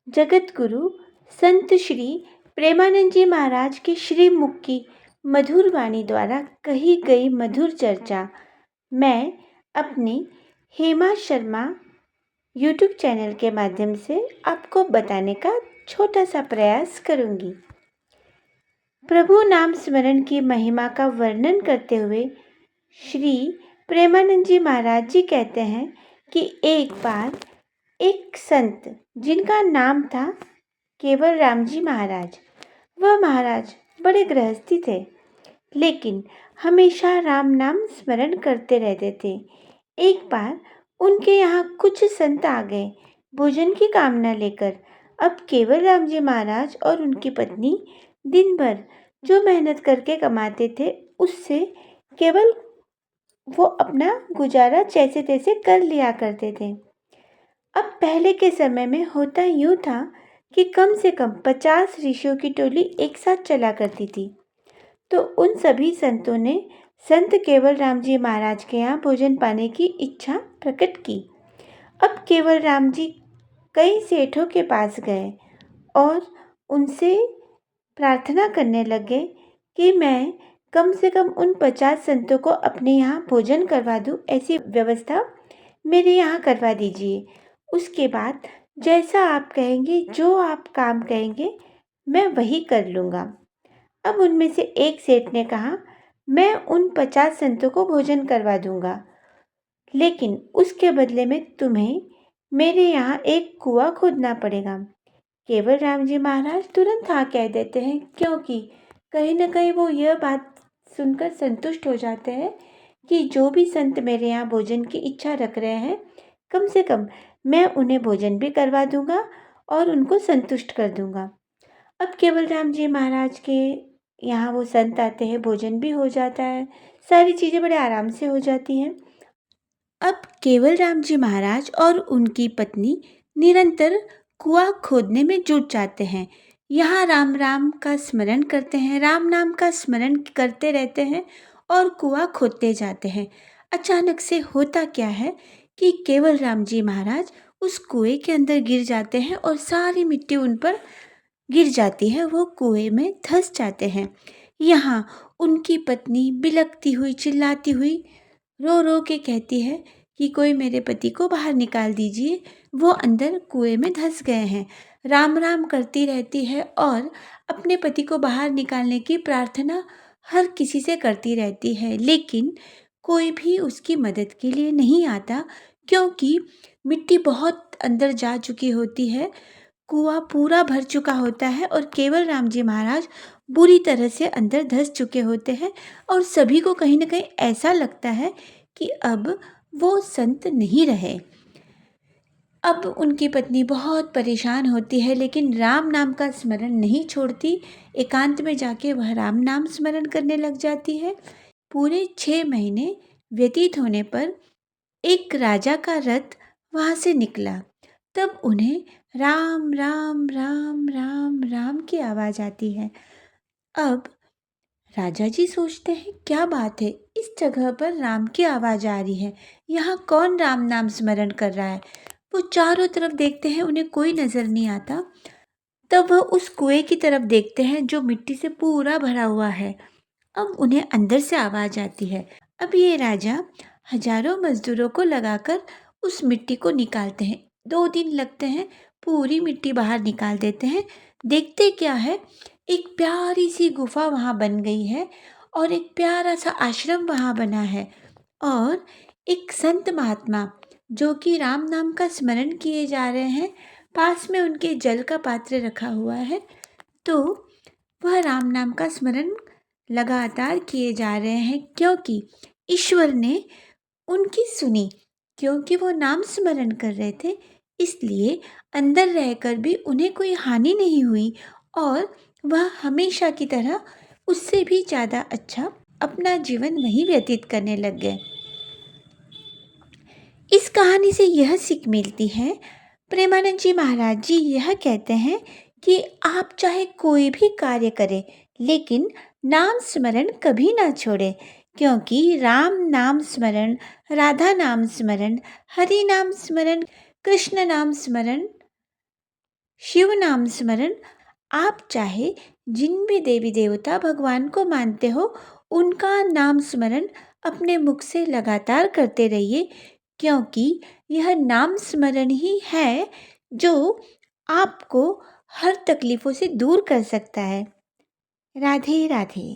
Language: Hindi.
जगत गुरु संत श्री प्रेमानंद जी महाराज के श्रीमुख की मधुर वाणी द्वारा कही गई मधुर चर्चा मैं अपनी हेमा शर्मा यूट्यूब चैनल के माध्यम से आपको बताने का छोटा सा प्रयास करूंगी। प्रभु नाम स्मरण की महिमा का वर्णन करते हुए श्री प्रेमानंद जी महाराज जी कहते हैं कि एक बार एक संत जिनका नाम था केवल राम जी महाराज, वह महाराज बड़े गृहस्थी थे, लेकिन हमेशा राम नाम स्मरण करते रहते थे। एक बार उनके यहाँ कुछ संत आ गए भोजन की कामना लेकर। अब केवल राम जी महाराज और उनकी पत्नी दिन भर जो मेहनत करके कमाते थे, उससे केवल वो अपना गुजारा जैसे तैसे कर लिया करते थे। अब पहले के समय में होता यूँ था कि कम से कम 50 ऋषियों की टोली एक साथ चला करती थी। तो उन सभी संतों ने संत केवल राम जी महाराज के यहाँ भोजन पाने की इच्छा प्रकट की। अब केवल राम जी कई सेठों के पास गए और उनसे प्रार्थना करने लगे कि मैं कम से कम उन 50 संतों को अपने यहाँ भोजन करवा दूँ, ऐसी व्यवस्था मेरे यहाँ करवा दीजिए। उसके बाद जैसा आप कहेंगे, जो आप काम कहेंगे, मैं वही कर लूँगा। अब उनमें से एक सेठ ने कहा, मैं उन 50 संतों को भोजन करवा दूँगा, लेकिन उसके बदले में तुम्हें मेरे यहाँ एक कुआं खोदना पड़ेगा। केवल राम जी महाराज तुरंत हाँ कह देते हैं, क्योंकि कहीं न कहीं वो यह बात सुनकर संतुष्ट हो जाते हैं कि जो भी संत मेरे यहाँ भोजन की इच्छा रख रहे हैं, कम से कम मैं उन्हें भोजन भी करवा दूँगा और उनको संतुष्ट कर दूँगा। अब केवल राम जी महाराज के यहाँ वो संत आते हैं, भोजन भी हो जाता है, सारी चीज़ें बड़े आराम से हो जाती हैं। अब केवल राम जी महाराज और उनकी पत्नी निरंतर कुआं खोदने में जुट जाते हैं। यहाँ राम राम का स्मरण करते हैं, राम नाम का स्मरण करते रहते हैं और कुआं खोदते जाते हैं। अचानक से होता क्या है कि केवल राम जी महाराज उस कुएं के अंदर गिर जाते हैं और सारी मिट्टी उन पर गिर जाती है, वो कुएं में धंस जाते हैं। यहाँ उनकी पत्नी बिलखती हुई, चिल्लाती हुई, रो रो के कहती है कि कोई मेरे पति को बाहर निकाल दीजिए, वो अंदर कुएं में धंस गए हैं। राम राम करती रहती है और अपने पति को बाहर निकालने की प्रार्थना हर किसी से करती रहती है, लेकिन कोई भी उसकी मदद के लिए नहीं आता, क्योंकि मिट्टी बहुत अंदर जा चुकी होती है, कुआं पूरा भर चुका होता है और केवल राम जी महाराज बुरी तरह से अंदर धंस चुके होते हैं और सभी को कहीं न कहीं ऐसा लगता है कि अब वो संत नहीं रहे। अब उनकी पत्नी बहुत परेशान होती है, लेकिन राम नाम का स्मरण नहीं छोड़ती। एकांत में जाके वह राम नाम स्मरण करने लग जाती है। पूरे 6 महीने व्यतीत होने पर एक राजा का रथ वहाँ से निकला। तब उन्हें राम राम राम राम राम की आवाज़ आती है। अब राजा जी सोचते हैं, क्या बात है, इस जगह पर राम की आवाज़ आ रही है, यहाँ कौन राम नाम स्मरण कर रहा है। वो चारों तरफ देखते हैं, उन्हें कोई नज़र नहीं आता। तब वह उस कुएं की तरफ देखते हैं जो मिट्टी से पूरा भरा हुआ है। अब उन्हें अंदर से आवाज़ आती है। अब ये राजा हजारों मजदूरों को लगाकर उस मिट्टी को निकालते हैं। 2 दिन लगते हैं, पूरी मिट्टी बाहर निकाल देते हैं। देखते क्या है, एक प्यारी सी गुफा वहाँ बन गई है और एक प्यारा सा आश्रम वहाँ बना है और एक संत महात्मा जो कि राम नाम का स्मरण किए जा रहे हैं, पास में उनके जल का पात्र रखा हुआ है। तो वह राम नाम का स्मरण लगातार किए जा रहे हैं, क्योंकि ईश्वर ने उनकी सुनी, क्योंकि वो नाम स्मरण कर रहे थे, इसलिए अंदर रहकर भी उन्हें कोई हानि नहीं हुई और वह हमेशा की तरह उससे भी ज़्यादा अच्छा अपना जीवन वहीं व्यतीत करने लग गए। इस कहानी से यह सीख मिलती है, प्रेमानंद जी महाराज जी यह कहते हैं कि आप चाहे कोई भी कार्य करें, लेकिन नाम स्मरण कभी ना छोड़ें, क्योंकि राम नाम स्मरण, राधा नाम स्मरण, हरि नाम स्मरण, कृष्ण नाम स्मरण शिव नाम स्मरण आप चाहे जिन भी देवी देवता भगवान को मानते हो उनका नाम स्मरण अपने मुख से लगातार करते रहिए, क्योंकि यह नाम स्मरण ही है जो आपको हर तकलीफ़ों से दूर कर सकता है। राधे राधे।